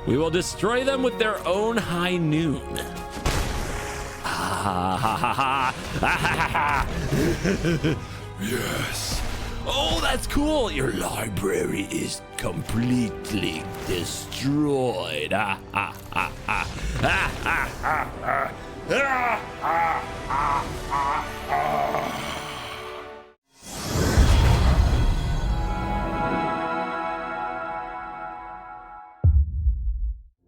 We will destroy them with their own high noon. Yes. Oh, that's cool. Your library is completely destroyed.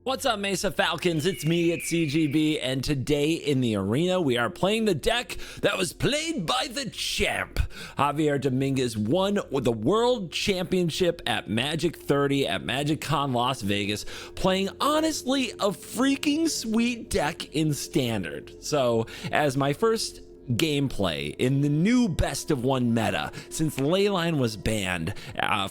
What's up, Mesa Falcons? It's me at CGB, and today in the arena, we are playing the deck that was played by the champ. Javier Dominguez won the World Championship at Magic 30 at MagicCon Las Vegas, playing honestly a freaking sweet deck in Standard. So, as my first gameplay in the new best of one meta since Leyline was banned,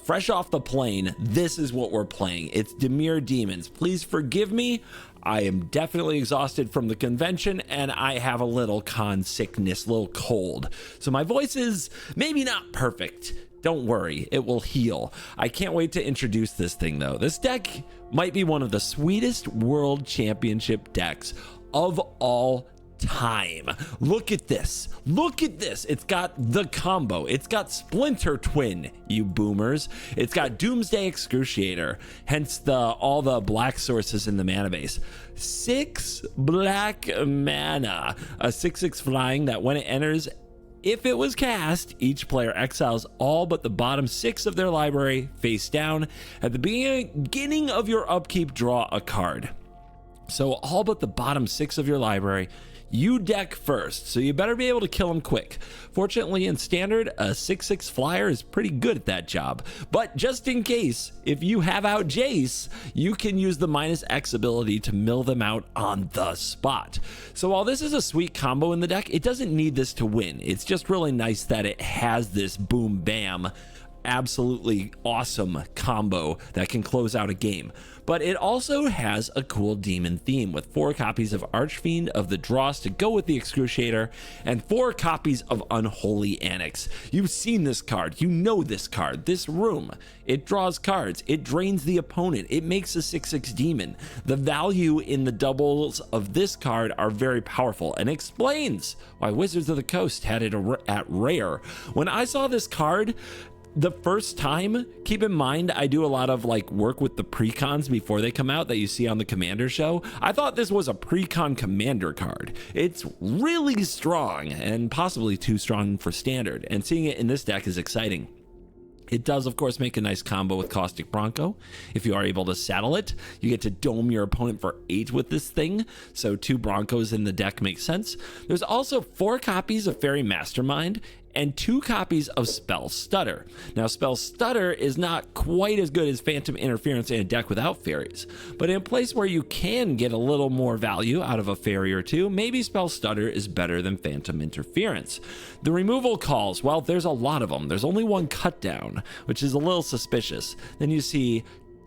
fresh off the plane, this is what we're playing. It's Dimir Demons. Please forgive me, I am definitely exhausted from the convention and I have a little con sickness, little cold, so my voice is maybe not perfect. Don't worry, it will heal. I can't wait to introduce this thing though. This deck might be one of the sweetest World Championship decks of all time. Look at this. Look at this. It's got the combo. It's got Splinter Twin, you boomers. It's got Doomsday Excruciator, hence all the black sources in the mana base. 6 black mana, a 6/6 flying that when it enters, if it was cast, each player exiles all but the bottom 6 of their library face down. At the beginning of your upkeep, draw a card. So all but the bottom 6 of your library, you deck first, so you better be able to kill him quick. Fortunately, in Standard, a 6/6 flyer is pretty good at that job. But just in case, if you have out Jace, you can use the -X ability to mill them out on the spot. So while this is a sweet combo in the deck, it doesn't need this to win. It's just really nice that it has this boom bam, absolutely awesome combo that can close out a game. But it also has a cool demon theme with 4 copies of Archfiend of the Dross to go with the Excruciator and 4 copies of Unholy Annex. You've seen this card, you know this card, this room. It draws cards, it drains the opponent, it makes a 6/6 demon. The value in the doubles of this card are very powerful and explains why Wizards of the Coast had it at rare. When I saw this card the first time, keep in mind I do a lot of work with the precons before they come out that you see on the Commander show. I thought this was a precon Commander card. It's really strong and possibly too strong for Standard, and seeing it in this deck is exciting. It does, of course, make a nice combo with Caustic Bronco. If you are able to saddle it, you get to dome your opponent for 8 with this thing, so 2 Broncos in the deck makes sense. There's also 4 copies of Fairy Mastermind and 2 copies of Spell Stutter. Now, Spell Stutter is not quite as good as Phantom Interference in a deck without fairies, but in a place where you can get a little more value out of a fairy or 2, maybe Spell Stutter is better than Phantom Interference. The removal calls, well, there's a lot of them. There's only 1 cut down, which is a little suspicious. Then you see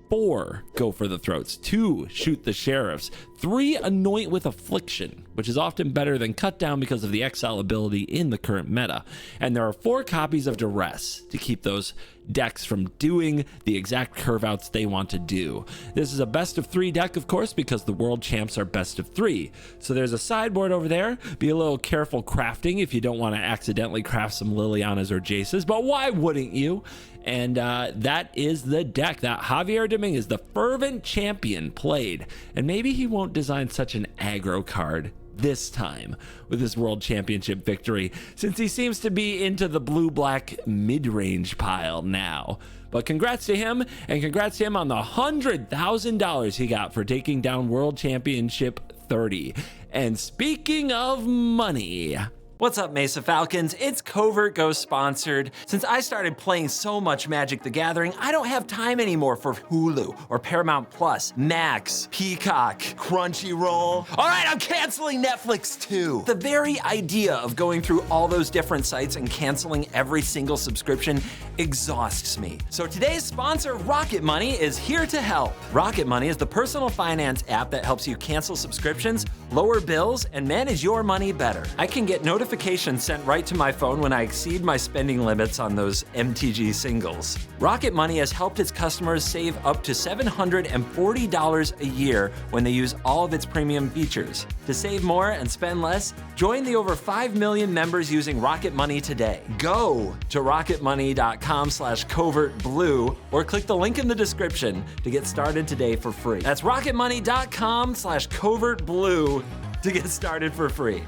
4 go for the throats, 2 shoot the sheriffs, 3 anoint with affliction, which is often better than cut down because of the exile ability in the current meta. And there are 4 copies of duress to keep those decks from doing the exact curve outs they want to do. This is a best of 3 deck, of course, because the world champs are best of 3. So there's a sideboard over there. Be a little careful crafting if you don't want to accidentally craft some Lilianas or Jaces, but why wouldn't you? And that is the deck that Javier Dominguez, the fervent champion, played. And maybe he won't design such an aggro card this time with his World Championship victory, since he seems to be into the blue-black mid-range pile now. But congrats to him, and congrats to him on the $100,000 he got for taking down World Championship 30. And speaking of money, what's up, Mesa Falcons? It's CovertGo sponsored. Since I started playing so much Magic the Gathering, I don't have time anymore for Hulu or Paramount Plus, Max, Peacock, Crunchyroll. All right, I'm canceling Netflix too. The very idea of going through all those different sites and canceling every single subscription exhausts me. So today's sponsor, Rocket Money, is here to help. Rocket Money is the personal finance app that helps you cancel subscriptions, lower bills, and manage your money better. I can get notifications sent right to my phone when I exceed my spending limits on those MTG singles. Rocket Money has helped its customers save up to $740 a year when they use all of its premium features. To save more and spend less, join the over 5 million members using Rocket Money today. Go to rocketmoney.com/covertblue or click the link in the description to get started today for free. That's rocketmoney.com/covertblue to get started for free.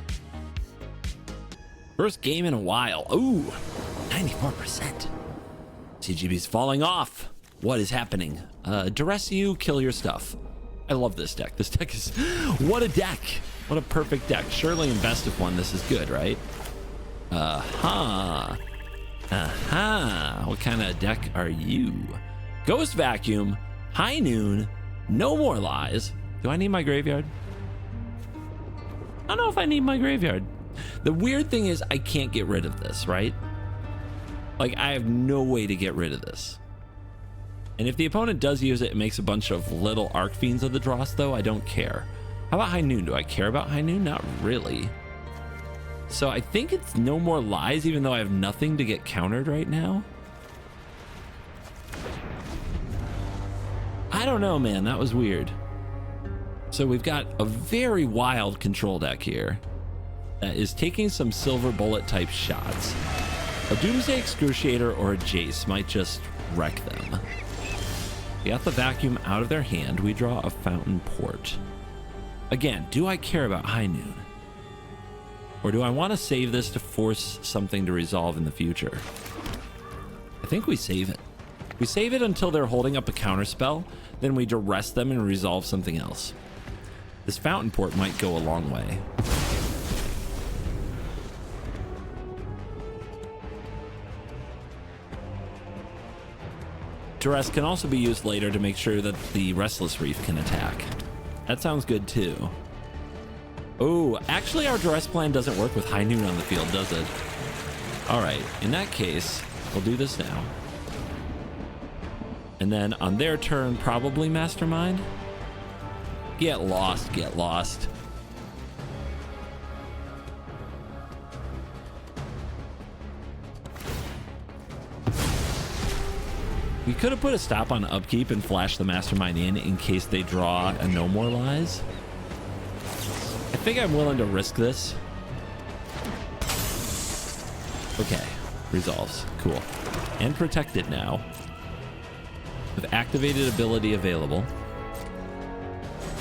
First game in a while. Ooh, 94%. CGB's falling off. What is happening? Duress you, kill your stuff. I love this deck. This deck is... What a deck. What a perfect deck. Surely in best of one, this is good, right? Aha. What kind of deck are you? Ghost Vacuum, High Noon, No More Lies. Do I need my graveyard? I don't know if I need my graveyard. The weird thing is I can't get rid of this, right? Like, I have no way to get rid of this. And if the opponent does use it, it makes a bunch of little Arc Fiends of the Dross, though. I don't care. How about High Noon? Do I care about High Noon? Not really. So I think it's No More Lies, even though I have nothing to get countered right now. I don't know, man. That was weird. So we've got a very wild control deck here that is taking some Silver Bullet type shots. A Doomsday Excruciator or a Jace might just wreck them. We got the Vacuum out of their hand. We draw a Fountain Port. Again, do I care about High Noon? Or do I want to save this to force something to resolve in the future? I think we save it. We save it until they're holding up a counterspell, then we duress them and resolve something else. This Fountain Port might go a long way. Duress can also be used later to make sure that the Restless Reef can attack. That sounds good too. Oh, actually our Duress plan doesn't work with High Noon on the field, does it? All right, in that case, we'll do this now. And then on their turn, probably Mastermind. Get lost, get lost. We could have put a stop on upkeep and flashed the Mastermind in case they draw a No More Lies. I think I'm willing to risk this. Okay, resolves. Cool. And protected now. With activated ability available.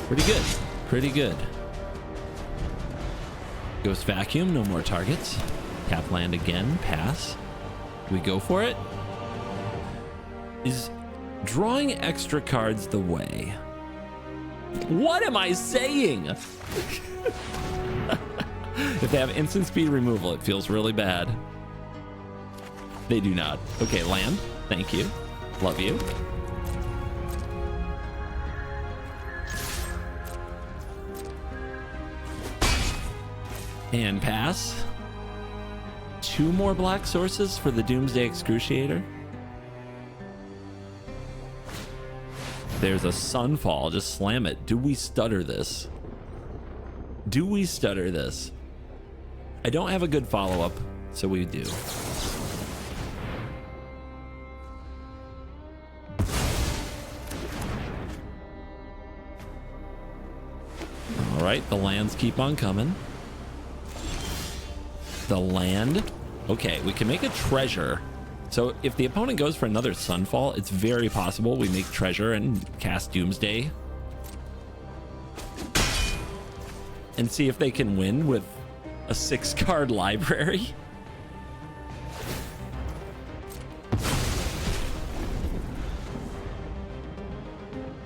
Pretty good. Pretty good. Ghost Vacuum, no more targets. Tap land again, pass. We go for it. Is drawing extra cards the way? What am I saying? If they have instant speed removal, it feels really bad. They do not. Okay, land. Thank you. Love you. And pass. 2 more black sources for the Doomsday Excruciator. There's a Sunfall. Just slam it. Do we stutter this? Do we stutter this? I don't have a good follow-up, so we do. All right, the lands keep on coming. The land. Okay, we can make a treasure. So if the opponent goes for another Sunfall, it's very possible we make treasure and cast Doomsday. And see if they can win with a 6-card library.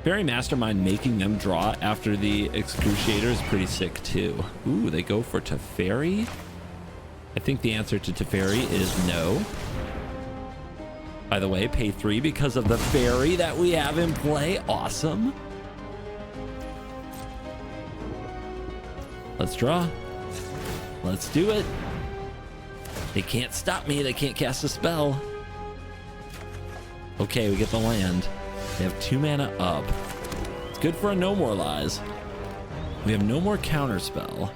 Fairy Mastermind making them draw after the Excruciator is pretty sick too. Ooh, they go for Teferi? I think the answer to Teferi is no. By the way, pay 3 because of the fairy that we have in play. Awesome. Let's draw. Let's do it. They can't stop me. They can't cast a spell. Okay, we get the land. They have 2 mana up. It's good for a No More Lies. We have no more counterspell.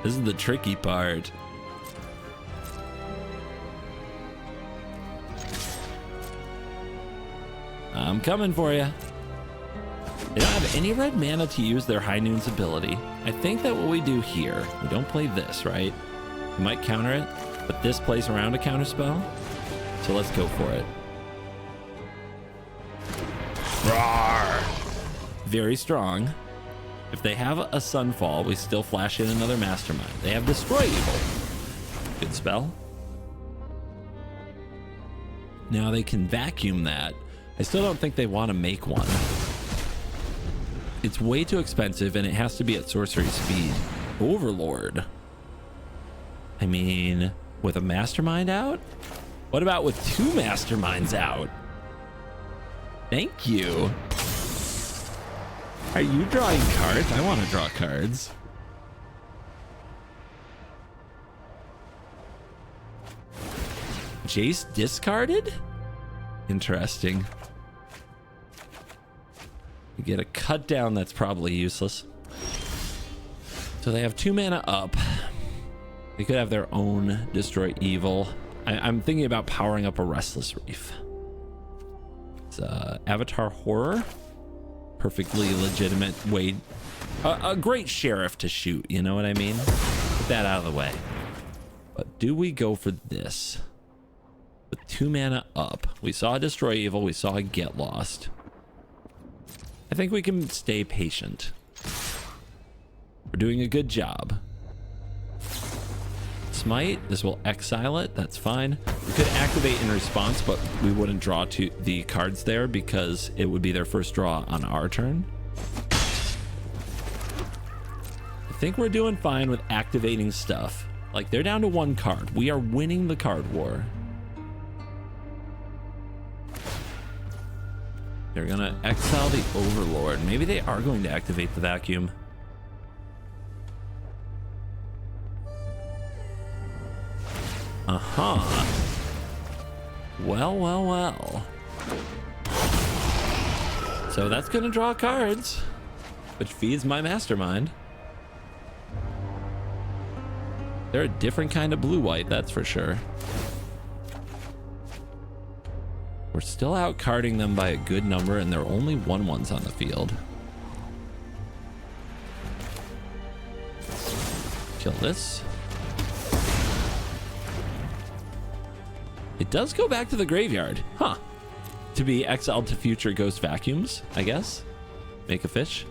This is the tricky part. I'm coming for you. They don't have any red mana to use their High Noon's ability. I think that what we do here, we don't play this, right? We might counter it, but this plays around a counterspell. So let's go for it. Roar! Very strong. If they have a Sunfall, we still flash in another Mastermind. They have Destroy Evil. Good spell. Now they can vacuum that. I still don't think they want to make one. It's way too expensive and it has to be at sorcery speed. Overlord. I mean, with a Mastermind out? What about with 2 Masterminds out? Thank you. Are you drawing cards? I want to draw cards. Jace discarded? Interesting. We get a cut down that's probably useless. So they have 2 mana up. They could have their own Destroy Evil. I'm thinking about powering up a Restless Reef. It's Avatar Horror. Perfectly legitimate way. A great sheriff to shoot, you know what I mean? Get that out of the way. But do we go for this? With 2 mana up. We saw Destroy Evil. We saw Get Lost. I think we can stay patient. We're doing a good job. Smite. This will exile it. That's fine. We could activate in response, but we wouldn't draw to the cards there because it would be their first draw on our turn. I think we're doing fine with activating stuff. Like, they're down to 1 card. We are winning the card war. They're gonna exile the Overlord. Maybe they are going to activate the vacuum. Uh-huh. Well, well, well. So that's gonna draw cards, which feeds my Mastermind. They're a different kind of blue-white, that's for sure. We're still out carding them by a good number, and there are only 1/1s on the field. Kill this. It does go back to the graveyard, huh? To be exiled to future ghost vacuums, I guess. Make a fish.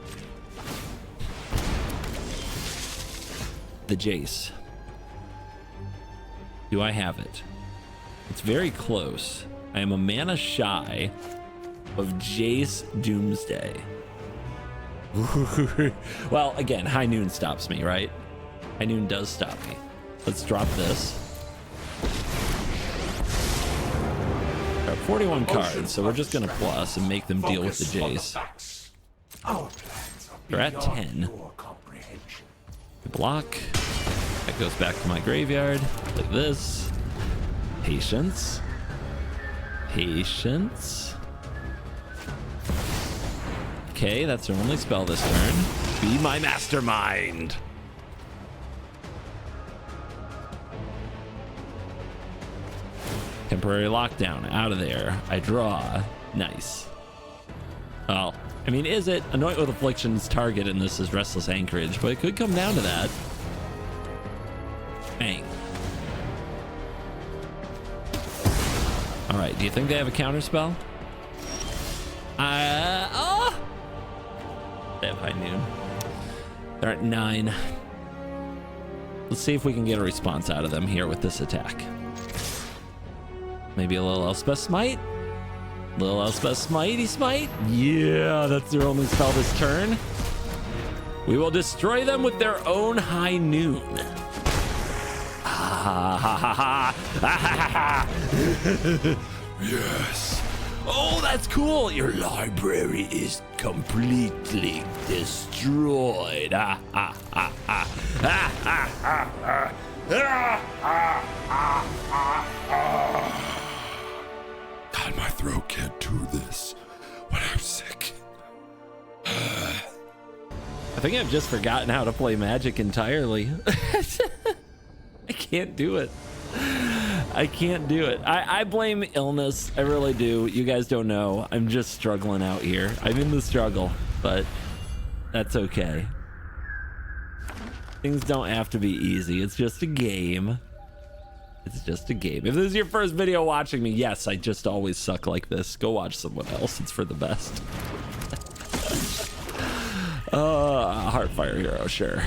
The Jace. Do I have it? It's very close. I am a mana shy of Jace Doomsday. Well, again, High Noon stops me, right? High Noon does stop me. Let's drop this. There are 41 cards, so we're just gonna plus and make them deal with the Jace. They're at 10. Block. That goes back to my graveyard. Like this. Patience. Patience. Okay, that's their only spell this turn. Be my Mastermind. Temporary lockdown. Out of there. I draw. Nice. Well, I mean, is it? Anoint with Affliction's target in this is Restless Anchorage, but it could come down to that. Bang. All right, do you think they have a counter spell? Oh! They have High Noon. They're at 9. Let's see if we can get a response out of them here with this attack. Maybe a little Elspeth Smite? Little Elspeth Smitey Smite? Yeah, that's their only spell this turn. We will destroy them with their own High Noon. Ha ha ha ha ha ha. Yes. Oh, that's cool. Your library is completely destroyed. Ah, ah, ah, ah. Ah, ah, ah, ah. God, my throat can't do this when I'm sick. I think I've just forgotten how to play Magic entirely. I can't do it. I can't do it. I blame illness. I really do. You guys don't know. I'm just struggling out here. I'm in the struggle, but that's okay. Things don't have to be easy. It's just a game. It's just a game. If this is your first video watching me, yes, I just always suck like this. Go watch someone else. It's for the best. Heartfire Hero, sure.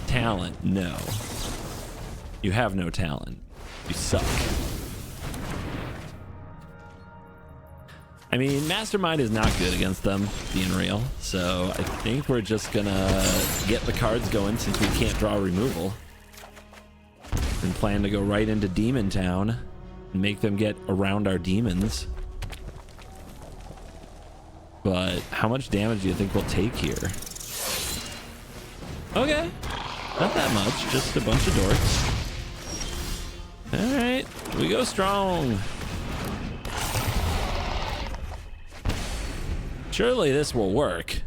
Talent, no. You have no talent. You suck. I mean, Mastermind is not good against them, being real. So I think we're just gonna get the cards going since we can't draw removal. And plan to go right into Demon Town and make them get around our demons. But how much damage do you think we'll take here? Okay. Not that much, just a bunch of dorks. All right, we go strong. Surely this will work.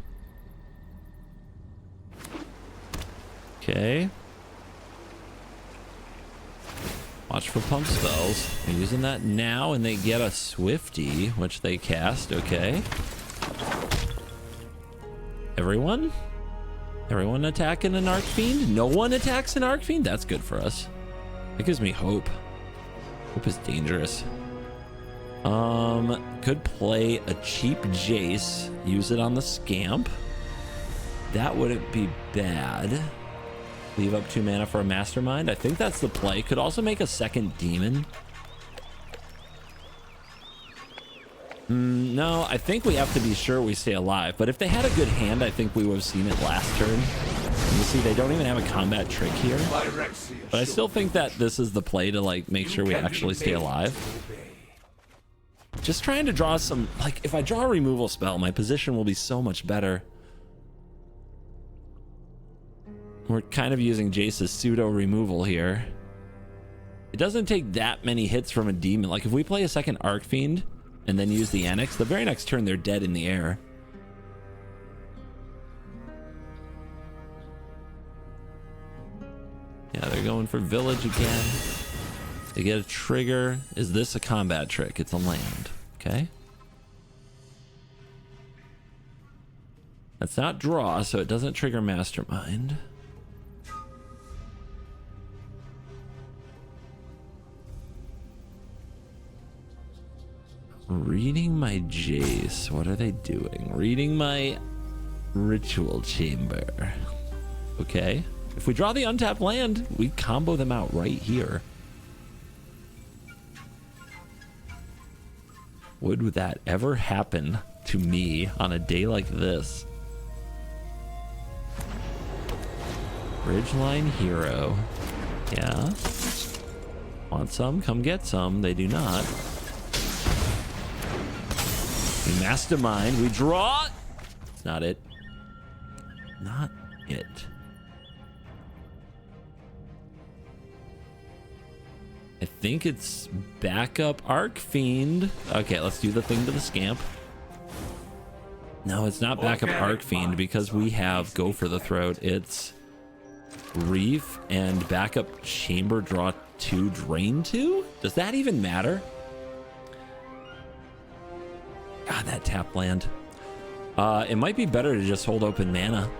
Okay. Watch for pump spells. They're using that now and they get a Swifty, which they cast, okay. Everyone attacking an Archfiend? No one attacks an Archfiend? That's good for us. That gives me hope. Hope is dangerous. Could play a cheap Jace, use it on the Scamp. That wouldn't be bad. Leave up 2 mana for a Mastermind. I think that's the play. Could also make a second Demon. No, I think we have to be sure we stay alive. But if they had a good hand, I think we would have seen it last turn. And you see, they don't even have a combat trick here. But I still think that this is the play to like make sure we actually stay alive. Just trying to draw some, like, if I draw a removal spell, my position will be so much better. We're kind of using Jace's pseudo removal here. It doesn't take that many hits from a demon. Like if we play a second Archfiend and then use the Annex, the very next turn they're dead in the air. Yeah, they're going for Village again. They get a trigger. Is this a combat trick? It's a land. Okay. That's not draw, so it doesn't trigger Mastermind. Reading my Jace. What are they doing? Reading my Ritual Chamber. Okay. If we draw the untapped land, we combo them out right here. Would that ever happen to me on a day like this? Ridgeline Hero. Yeah. Want some? Come get some. They do not. We Mastermind. We draw. It's not it. Not it. I think it's backup Archfiend. Okay, let's do the thing to the Scamp. No, it's not backup Archfiend because we have Go for the Throat. It's Reef and backup Chamber, draw 2, drain 2? Does that even matter? God, that tap land. It might be better to just hold open mana.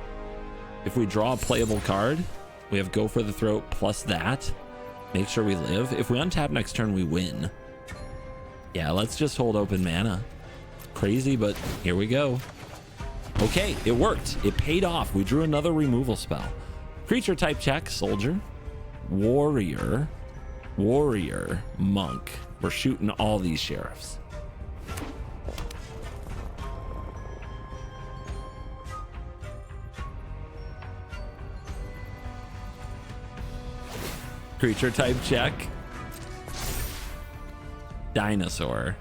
If we draw a playable card, we have Go for the Throat plus that. Make sure we live. If we untap next turn, we win. Yeah, let's just hold open mana. Crazy, but here we go. Okay, it worked. It paid off. We drew another removal spell. Creature type check, soldier, warrior, warrior, monk. We're shooting all these sheriffs. Creature type check. Dinosaur.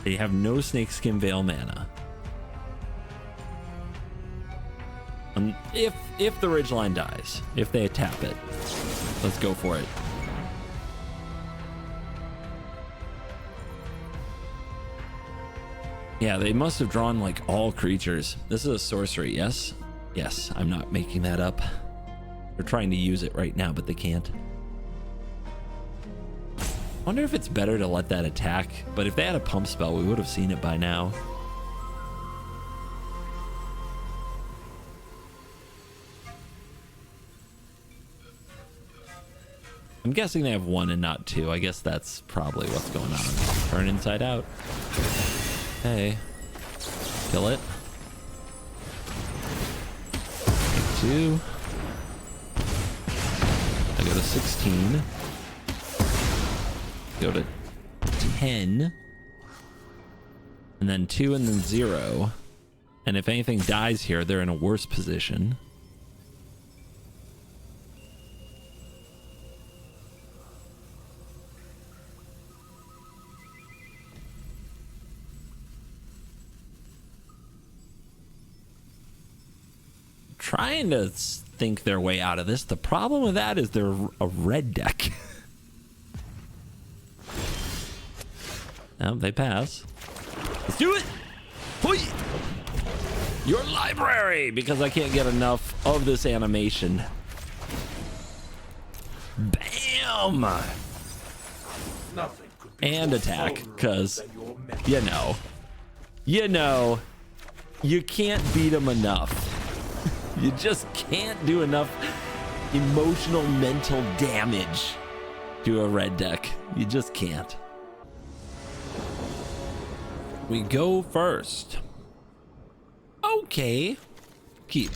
They have no Snakeskin Veil mana. If the Ridgeline dies, if they tap it, let's go for it. Yeah, they must have drawn like all creatures. This is a sorcery, yes? Yes, I'm not making that up. They're trying to use it right now, but they can't. I wonder if it's better to let that attack, but if they had a pump spell, we would have seen it by now. I'm guessing they have 1 and not 2. I guess that's probably what's going on. Turn inside out. Okay. Kill it. Take 2. I go to 16. Go to 10. And then 2 and then 0. And if anything dies here, they're in a worse position. Trying to think their way out of this. The problem with that is they're a red deck. Oh, they pass. Let's do it. Hoi! Your library, because I can't get enough of this animation. Bam! And attack, because you know, you can't beat them enough. You just can't do enough emotional, mental damage to a red deck. You just can't. We go first. Okay. Keep.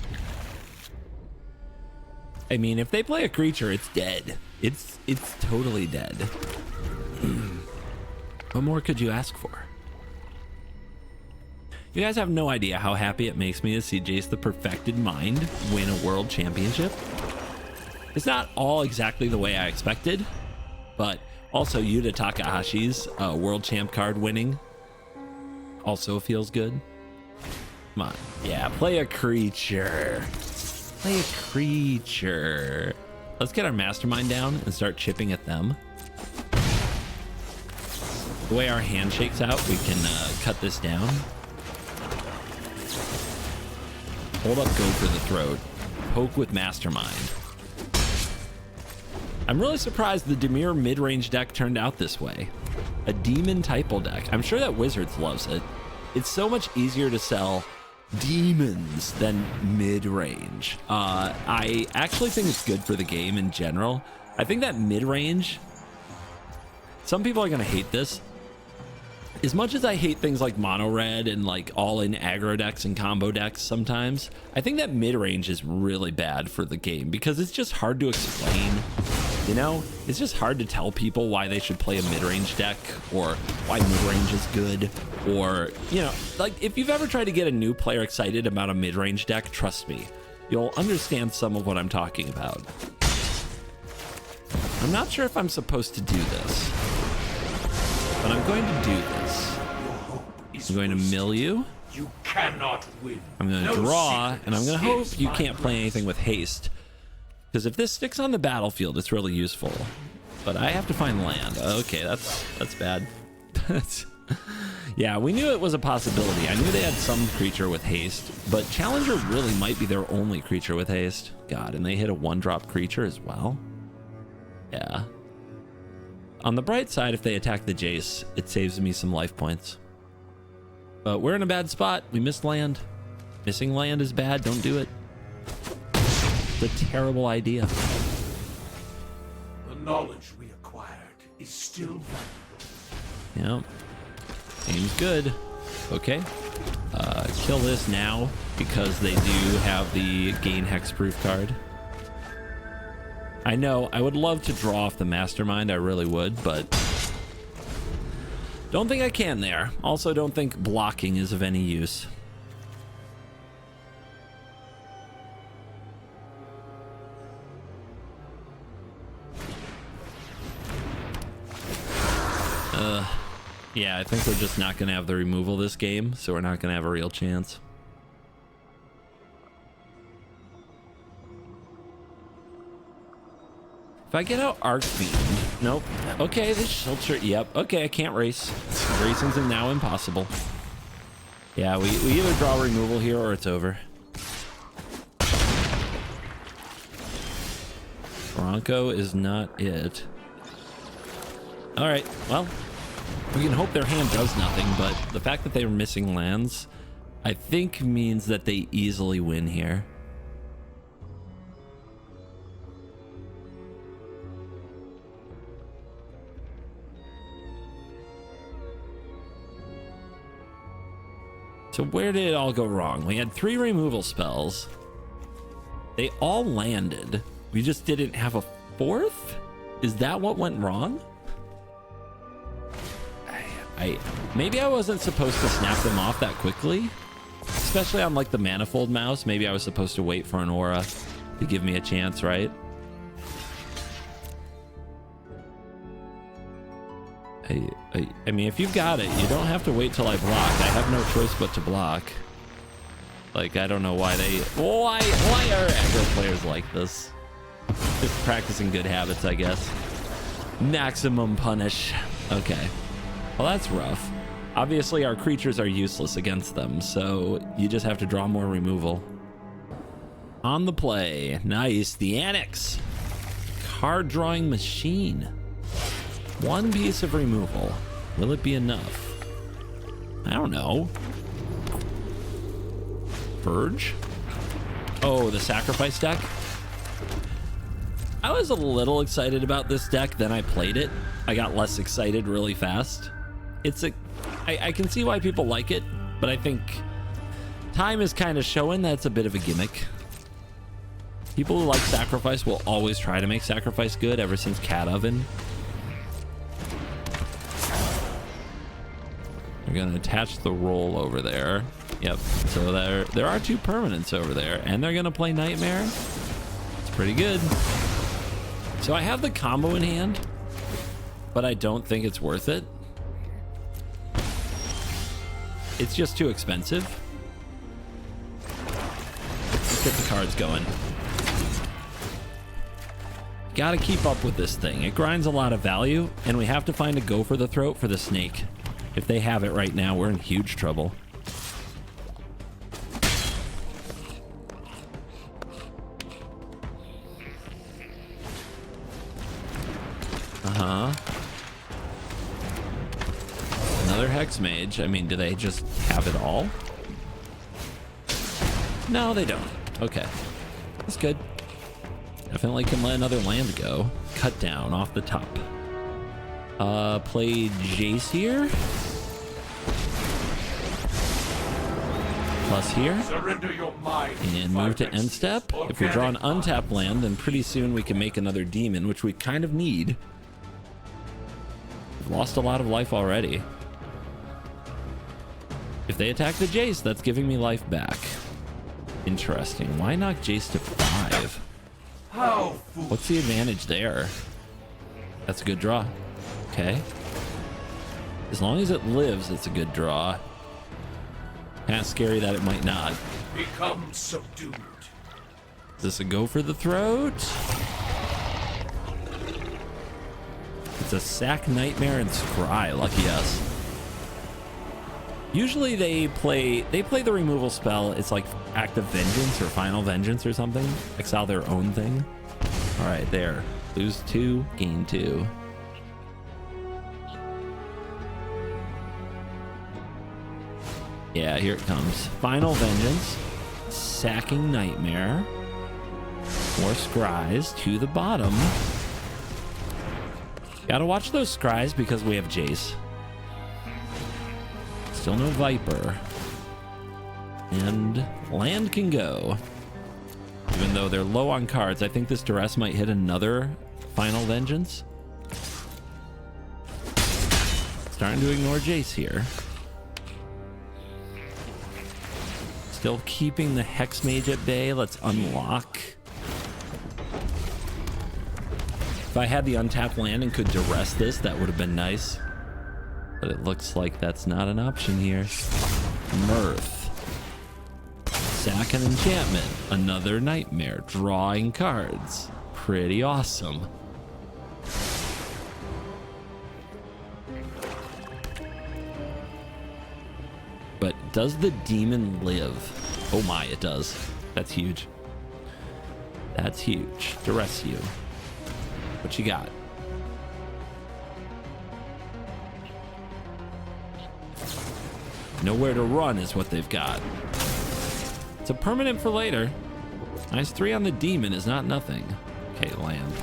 I mean, if they play a creature, it's dead. It's totally dead. What more could you ask for? You guys have no idea how happy it makes me to see Jace the Perfected Mind win a world championship. It's not all exactly the way I expected, but also Yuta Takahashi's world champ card winning also feels good. Come on. Yeah, play a creature. Play a creature. Let's get our mastermind down and start chipping at them. The way our hand shakes out, we can cut this down. Hold up, go for the throat. Poke with mastermind. I'm really surprised the Dimir mid-range deck turned out this way. A demon typo deck. I'm sure that Wizards loves it. It's so much easier to sell demons than mid-range. I actually think it's good for the game in general. I think that mid-range, some people are gonna hate this. As much as I hate things like mono red and like all-in aggro decks and combo decks sometimes, I think that mid-range is really bad for the game because it's just hard to explain. You know, it's just hard to tell people why they should play a mid-range deck or why mid-range is good. Or, you know, like if you've ever tried to get a new player excited about a mid-range deck, trust me, you'll understand some of what I'm talking about. I'm not sure if I'm supposed to do this, but I'm going to do this. I'm going to mill you. You cannot win. I'm going to draw, and I'm going to hope you can't play anything with haste. Because if this sticks on the battlefield, it's really useful. But I have to find land. Okay, that's bad. Yeah, we knew it was a possibility. I knew they had some creature with haste, but Challenger really might be their only creature with haste. God, and they hit a 1-drop creature as well? Yeah. On the bright side, if they attack the Jace, it saves me some life points. But we're in a bad spot. We missed land. Missing land is bad. Don't do it. It's a terrible idea. The knowledge we acquired is still valuable. Yeah. Aim's good. Okay. Kill this now because they do have the gain hexproof card. I know, I would love to draw off the mastermind, I really would, but don't think I can there. Also, don't think blocking is of any use. Yeah, I think we're just not going to have the removal this game, so we're not going to have a real chance. If I get out Arc Fiend, nope. Okay, this shelter, yep. Okay, I can't race. Racing's now impossible. Yeah, we either draw removal here or it's over. Bronco is not it. All right, well, we can hope their hand does nothing, but the fact that they were missing lands, I think means that they easily win here. So where did it all go wrong? We had 3 removal spells. They all landed. We just didn't have a 4th? Is that what went wrong? Maybe I wasn't supposed to snap them off that quickly, especially on like the Manifold Mouse. Maybe I was supposed to wait for an aura to give me a chance, right? I mean, if you've got it, you don't have to wait till I block. I have no choice but to block. Like, I don't know why why are aggro players like this? Just practicing good habits, I guess. Maximum punish. Okay. Well, that's rough. Obviously, our creatures are useless against them, so you just have to draw more removal. On the play. Nice. The Annex. Card drawing machine. 1 piece of removal. Will it be enough? I don't know. Verge? Oh, the sacrifice deck? I was a little excited about this deck, then I played it. I got less excited really fast. I can see why people like it, but I think time is kind of showing that it's a bit of a gimmick. People who like sacrifice will always try to make sacrifice good ever since Cat Oven. We're gonna attach the roll over there. Yep, so there are 2 permanents over there, and they're gonna play Nightmare. It's pretty good. So I have the combo in hand, but I don't think it's worth it. It's just too expensive. Let's get the cards going. Gotta keep up with this thing. It grinds a lot of value, and we have to find a go for the throat for the snake. If they have it right now, we're in huge trouble. Another Hex Mage. I mean, do they just have it all? No, they don't. Okay. That's good. Definitely can let another land go. Cut down off the top. Play Jace here. Plus here. Surrender your mind, And move to end step. If we draw an untapped land, then pretty soon we can make another demon, which we kind of need. We've lost a lot of life already. If they attack the Jace, that's giving me life back. Interesting. Why knock Jace to 5? What's the advantage there? That's a good draw. Okay. As long as it lives, it's a good draw. Kind of scary that it might not. Become subdued. Is this a go for the throat? It's a sack, Nightmare, and Scry. Lucky us. Usually they play the removal spell. It's like Act of Vengeance or Final Vengeance or something. Exile their own thing. All right, there. Lose 2, gain 2. Yeah, here it comes. Final Vengeance. Sacking Nightmare. More Scries to the bottom. Gotta watch those Scries because we have Jace. Still no Viper. And land can go. Even though they're low on cards, I think this Duress might hit another Final Vengeance. Starting to ignore Jace here. Still keeping the Hex Mage at bay. Let's unlock. If I had the untapped land and could Duress this, that would have been nice. But it looks like that's not an option here. Mirth. Sack an enchantment. Another nightmare. Drawing cards. Pretty awesome. But does the demon live? Oh my, it does. That's huge. That's huge. Duress you. What you got? Nowhere to run is what they've got. It's a permanent for later. -3 on the demon is not nothing. Okay, land.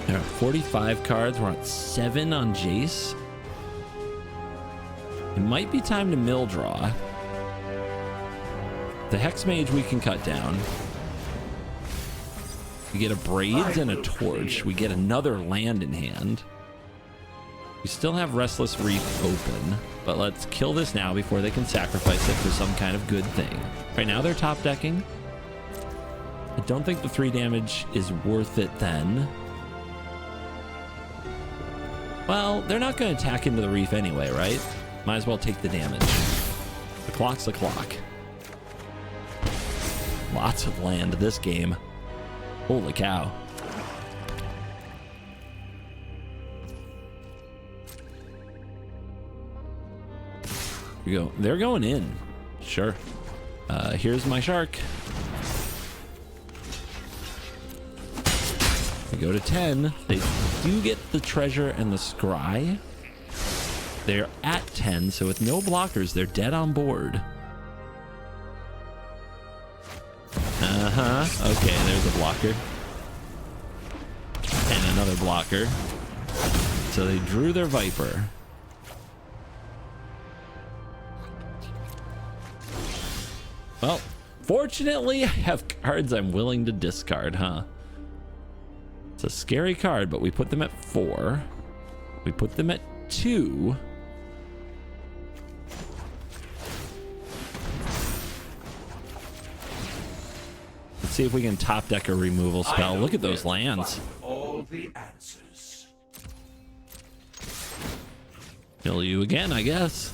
There are 45 cards. We're at 7 on Jace. It might be time to mill draw. The Hex Mage we can cut down. We get a Braids and a Torch. We get another land in hand. We still have Restless Reef open, but let's kill this now before they can sacrifice it for some kind of good thing. Right now they're top decking. I don't think the 3 damage is worth it then. Well, they're not going to attack into the reef anyway, right? Might as well take the damage. The clock's the clock. Lots of land this game. Holy cow. Here we go. They're going in. Sure. Here's my shark. We go to 10. They do get the treasure and the scry. They're at 10, so with no blockers, they're dead on board. Okay, there's a blocker. And another blocker. So they drew their Viper. Well, fortunately, I have cards I'm willing to discard, huh? It's a scary card, but we put them at 4. We put them at 2. Let's see if we can top deck a removal spell. Look at those lands. All the answers. Kill you again, I guess.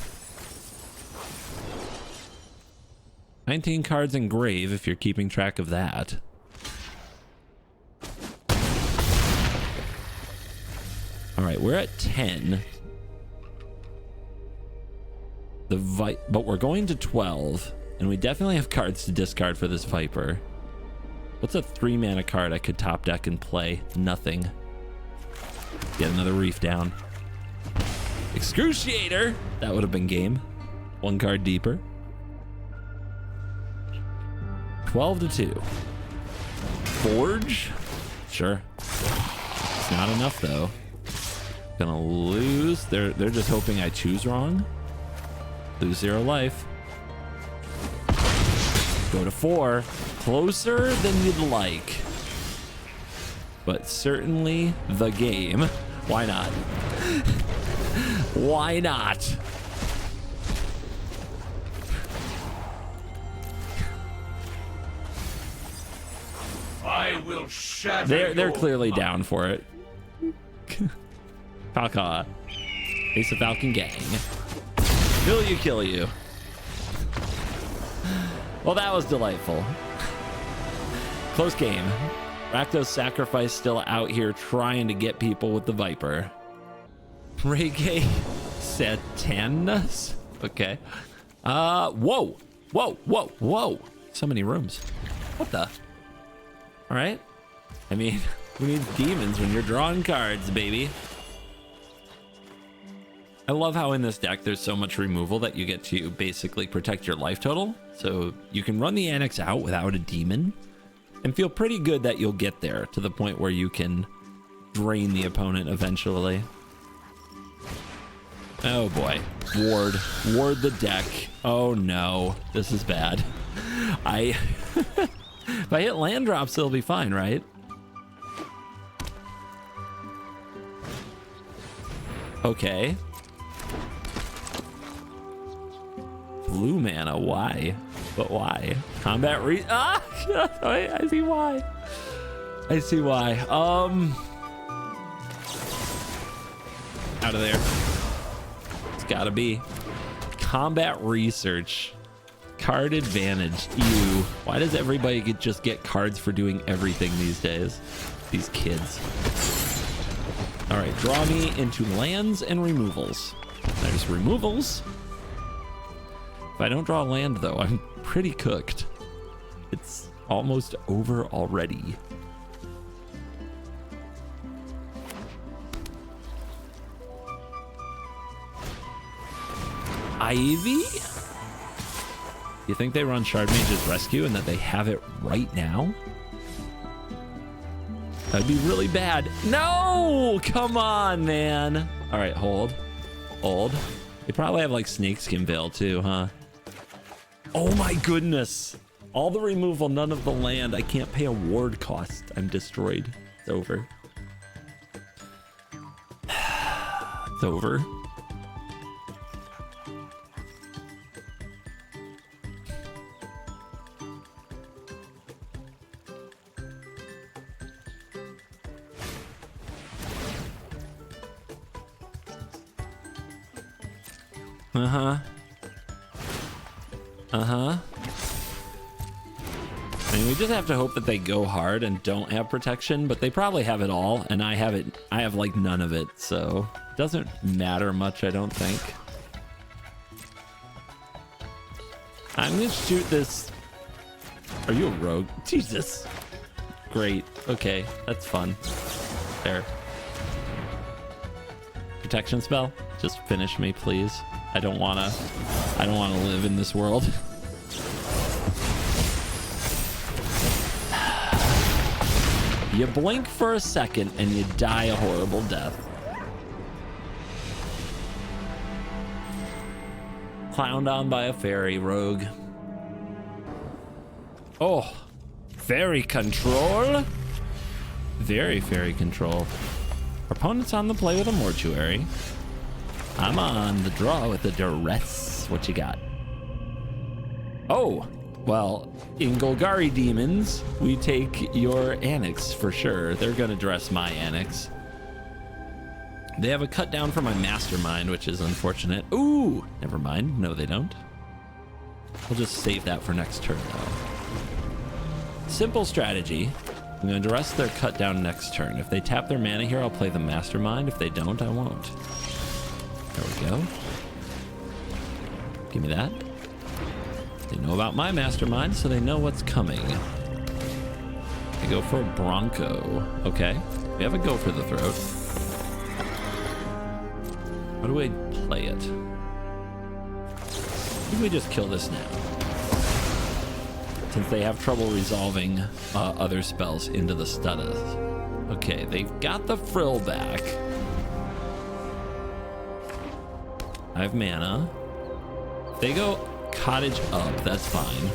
19 cards in grave, if you're keeping track of that. All right, we're at 10. But we're going to 12, and we definitely have cards to discard for this Viper. What's a 3-mana card I could top deck and play? Nothing. Get another reef down. Excruciator! That would have been game. 1 card deeper. 12 to 2. Forge? Sure. It's not enough though. Gonna lose. They're just hoping I choose wrong. Lose 0 life. Go to 4. Closer than you'd like. But certainly the game. Why not? Why not? I will shatter. They're clearly down for it. Kaka. Ace of Falcon gang. Kill you. Well, that was delightful. Close game. Rakdos Sacrifice still out here trying to get people with the Viper. Reggae Satanas. Okay. Whoa. So many rooms. What the? All right. I mean, who needs demons when you're drawing cards, baby? I love how in this deck there's so much removal that you get to basically protect your life total. So you can run the Annex out without a demon and feel pretty good that you'll get there to the point where you can drain the opponent eventually. Oh boy. Ward the deck. Oh no, this is bad. If I hit land drops, it'll be fine, right? Okay. Blue mana, why? But why? Combat I see why. I see why. Out of there. It's gotta be. Combat research. Card advantage. Ew. Why does everybody just get cards for doing everything these days? These kids. All right, draw me into lands and removals. There's removals. If I don't draw a land, though, I'm pretty cooked. It's almost over already. Ivy? You think they run Shard Mage's Rescue and that they have it right now? That'd be really bad. No! Come on, man. All right, hold. Hold. They probably have like Snakeskin Veil too, huh? Oh my goodness. All the removal, none of the land. I can't pay a ward cost. I'm destroyed. It's over. It's over. Uh-huh. Uh-huh. I mean, we just have to hope that they go hard and don't have protection, but they probably have it all, and I have it. I have like none of it, so it doesn't matter much, I don't think. I'm gonna shoot this. Are you a rogue? Jesus. Great. Okay, that's fun. There. Protection spell. Just finish me, please. I don't wanna live in this world. You blink for a second and you die a horrible death. Clowned on by a fairy rogue. Oh, fairy control. Very fairy control. Opponent's on the play with a mortuary. I'm on the draw with a duress. What you got? Oh, well, in Golgari Demons, we take your Annex for sure. They're gonna dress my Annex. They have a cut down for my Mastermind, which is unfortunate. Ooh, never mind. No, they don't. We'll just save that for next turn, though. Simple strategy. I'm gonna duress their cut down next turn. If they tap their mana here, I'll play the Mastermind. If they don't, I won't. There we go. Give me that. They know about my Mastermind, so they know what's coming. They go for a Bronco. Okay. We have a go for the throat. How do I play it? Maybe we just kill this now. Since they have trouble resolving other spells into the Studdeth. Okay, they've got the Frill back. I have mana. They go Cottage up, that's fine.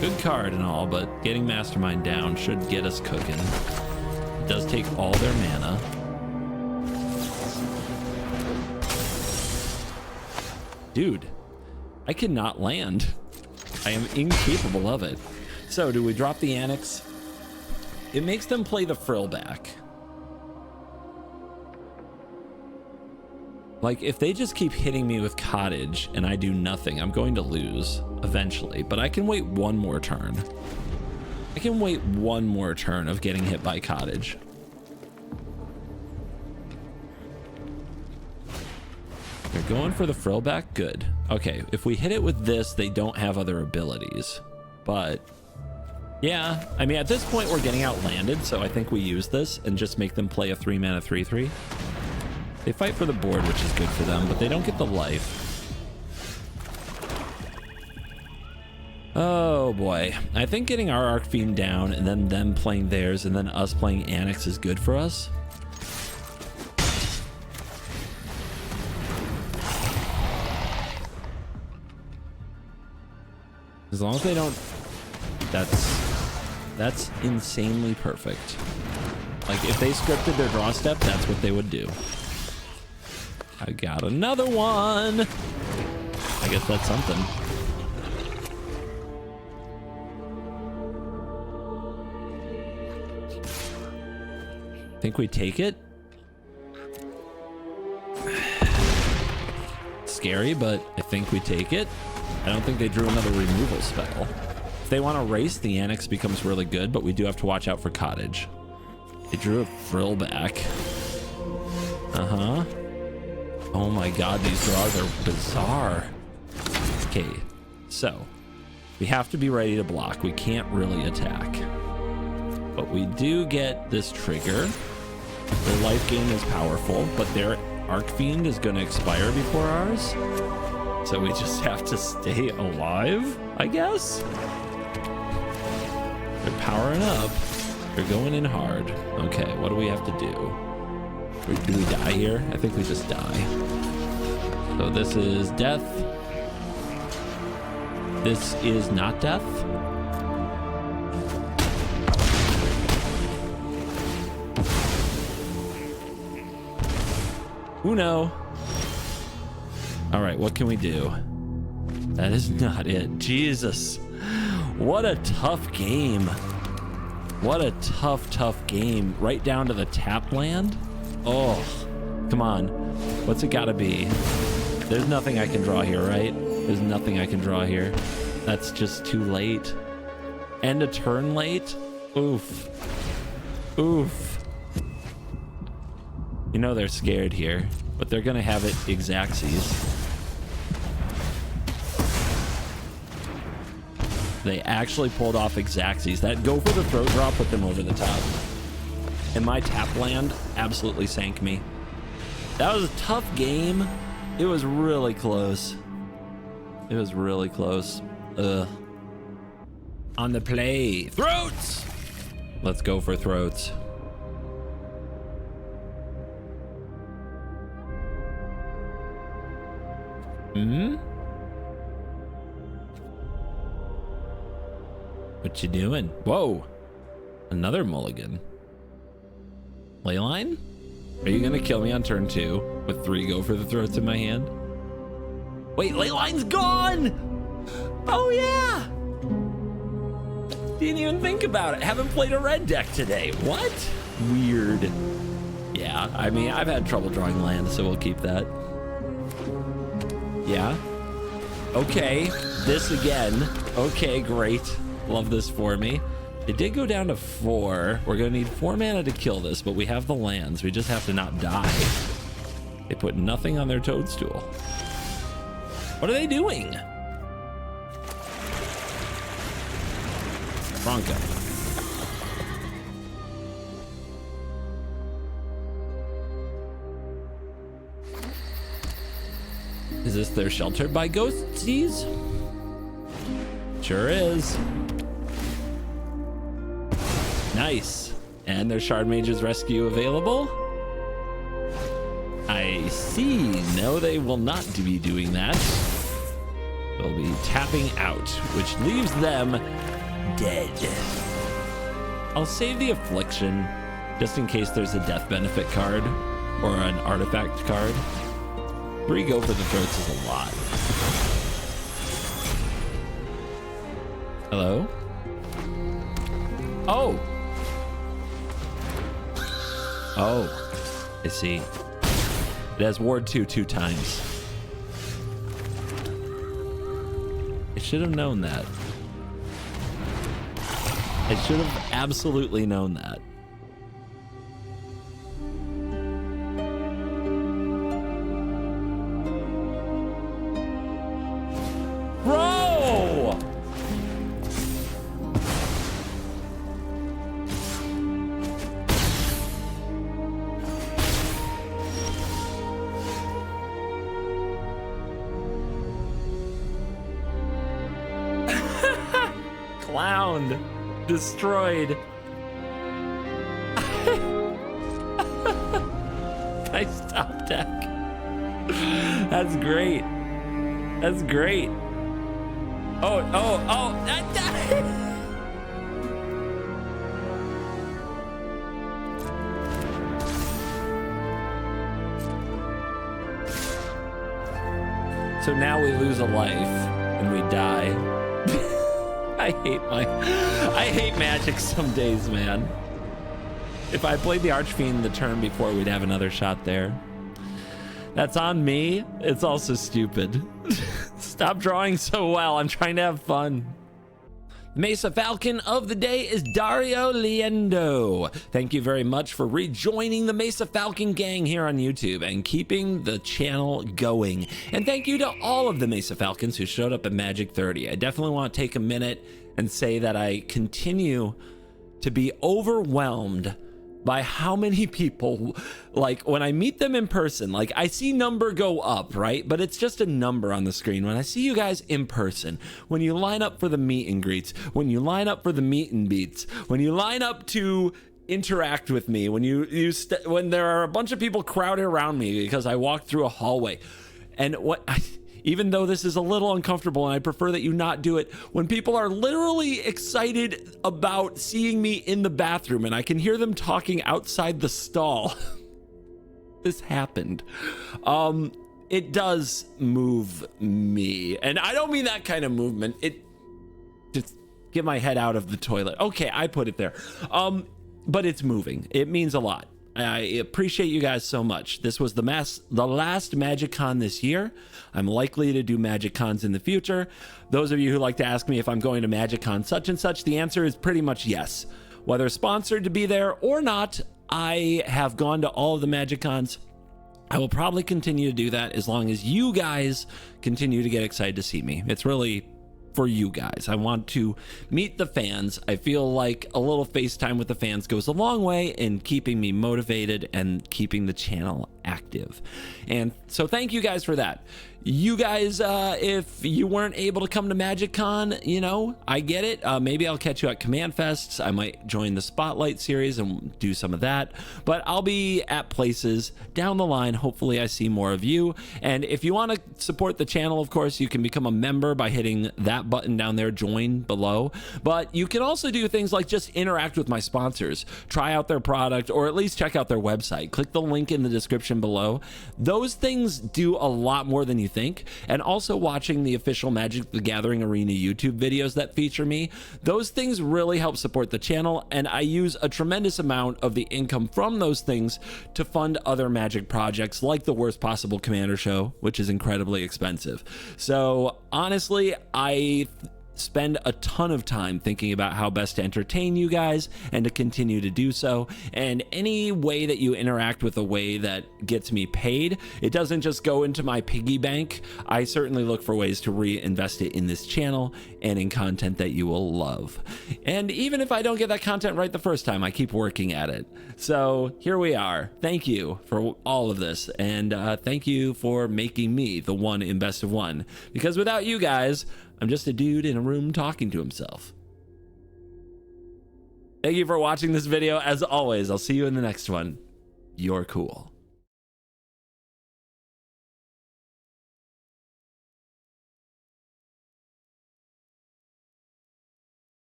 Good card and all, but getting Mastermind down should get us cooking. It does take all their mana. Dude, I cannot land. I am incapable of it. So do we drop the Annex? It makes them play the Frill back. Like, if they just keep hitting me with Cottage and I do nothing, I'm going to lose eventually. But I can wait one more turn. I can wait one more turn of getting hit by Cottage. They're going for the Frill back? Good. Okay, if we hit it with this, they don't have other abilities. But, yeah. I mean, at this point, we're getting outlanded, so I think we use this and just make them play a 3-mana 3/3. They fight for the board, which is good for them, but they don't get the life. Oh boy. I think getting our Arcfiend down and then them playing theirs and then us playing Annex is good for us. As long as they don't... That's insanely perfect. Like, if they scripted their draw step, that's what they would do. I got another one. I guess that's something. Think we take it? Scary, but I think we take it. I don't think they drew another removal spell. If they want to race, the Annex becomes really good, but we do have to watch out for Cottage. They drew a frill back. Uh-huh. Oh my god, these draws are bizarre. Okay, so we have to be ready to block. We can't really attack. But we do get this trigger. Their life gain is powerful, but their Arc Fiend is going to expire before ours. So we just have to stay alive, I guess. They're powering up. They're going in hard. Okay, what do we have to do? Do we die here? I think we just die. So this is death. This is not death. Uno. All right, what can we do? That is not it. Jesus. What a tough game. What a tough game. Right down to the tap land. Oh, come on. What's it gotta be? There's nothing I can draw here, right? There's nothing I can draw here. That's just too late. End a turn late? Oof. Oof. You know they're scared here, but they're gonna have it Xaxes. They actually pulled off Xaxes. That go for the throat draw put them over the top. And my tap land absolutely sank me. That was a tough game. It was really close. It was really close. Ugh. On the play. Throats! Let's go for throats. What you doing? Whoa. Another mulligan. Leyline? Are you gonna kill me on turn 2 with 3 go for the throats in my hand? Wait, Leyline's gone! Oh yeah! Didn't even think about it. Haven't played a red deck today. What? Weird. Yeah, I mean, I've had trouble drawing land, so we'll keep that. Yeah. Okay, this again. Okay, great. Love this for me. It did go down to 4. We're gonna need 4 mana to kill this, but we have the lands. We just have to not die. They put nothing on their toadstool. What are they doing? Bronco. Is this their Sheltered by Ghosties? Sure is. Nice. And their Shard Mage's Rescue available? I see. No, they will not be doing that. They'll be tapping out, which leaves them dead. I'll save the Affliction just in case there's a death benefit card or an artifact card. 3 go for the throats is a lot. Hello? Oh. Oh, I see. It has Ward 2 2 times. I should have known that. I should have absolutely known that. Bro! Clowned. Destroyed. Nice top deck. That's great. That's great. Oh. So now we lose a life and we die. I hate Magic some days, man. If I played the Archfiend the turn before, we'd have another shot there. That's on me. It's also stupid. Stop drawing so well. I'm trying to have fun. Mesa Falcon of the day is Dario Liendo. Thank you very much for rejoining the Mesa Falcon gang here on YouTube and keeping the channel going. And thank you to all of the Mesa Falcons who showed up at Magic 30. I definitely want to take a minute and say that I continue to be overwhelmed by how many people, like when I meet them in person, like I see number go up, right? But it's just a number on the screen. When I see you guys in person, when you line up for the meet and greets, when you line up for the meet and beats, when you line up to interact with me, when when there are a bunch of people crowded around me because I walk through a hallway, and even though this is a little uncomfortable and I prefer that you not do it, when people are literally excited about seeing me in the bathroom and I can hear them talking outside the stall. This happened. It does move me. And I don't mean that kind of movement. It just get my head out of the toilet. Okay, I put it there. But it's moving. It means a lot. I appreciate you guys so much. This was the last Magic Con this year. I'm likely to do Magic Cons in the future. Those of you who like to ask me if I'm going to Magic Con such and such, the answer is pretty much yes. Whether sponsored to be there or not, I have gone to all of the Magic Cons. I will probably continue to do that as long as you guys continue to get excited to see me. It's really for you guys. I want to meet the fans. I feel like a little FaceTime with the fans goes a long way in keeping me motivated and keeping the channel active. And so thank you guys for that. You guys, if you weren't able to come to Magic Con, you know, I get it. Maybe I'll catch you at Command Fests. I might join the Spotlight series and do some of that, but I'll be at places down the line. Hopefully I see more of you. And if you want to support the channel, of course, you can become a member by hitting that button down there, join below. But you can also do things like just interact with my sponsors, try out their product, or at least check out their website. Click the link in the description below. Those things do a lot more than you think. And also watching the official Magic the Gathering Arena YouTube videos that feature me, those things really help support the channel, and I use a tremendous amount of the income from those things to fund other Magic projects like the Worst Possible Commander Show, which is incredibly expensive. So honestly, I spend a ton of time thinking about how best to entertain you guys and to continue to do so. And any way that you interact with a way that gets me paid, it doesn't just go into my piggy bank. I certainly look for ways to reinvest it in this channel and in content that you will love. And even if I don't get that content right the first time, I keep working at it. So here we are. Thank you for all of this. And thank you for making me the one in Best of One. Because without you guys, I'm just a dude in a room talking to himself. Thank you for watching this video. As always, I'll see you in the next one. You're cool.